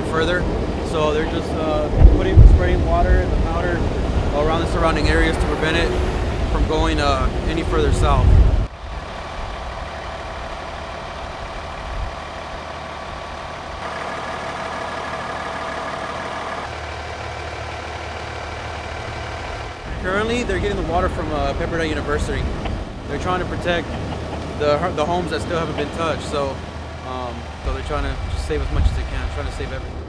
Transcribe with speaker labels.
Speaker 1: bit further. So they're just spraying water and the powder around the surrounding areas to prevent it from going any further south. Currently, they're getting the water from Pepperdine University. They're trying to protect the homes that still haven't been touched. So they're trying to just save as much as they can, trying to save everything.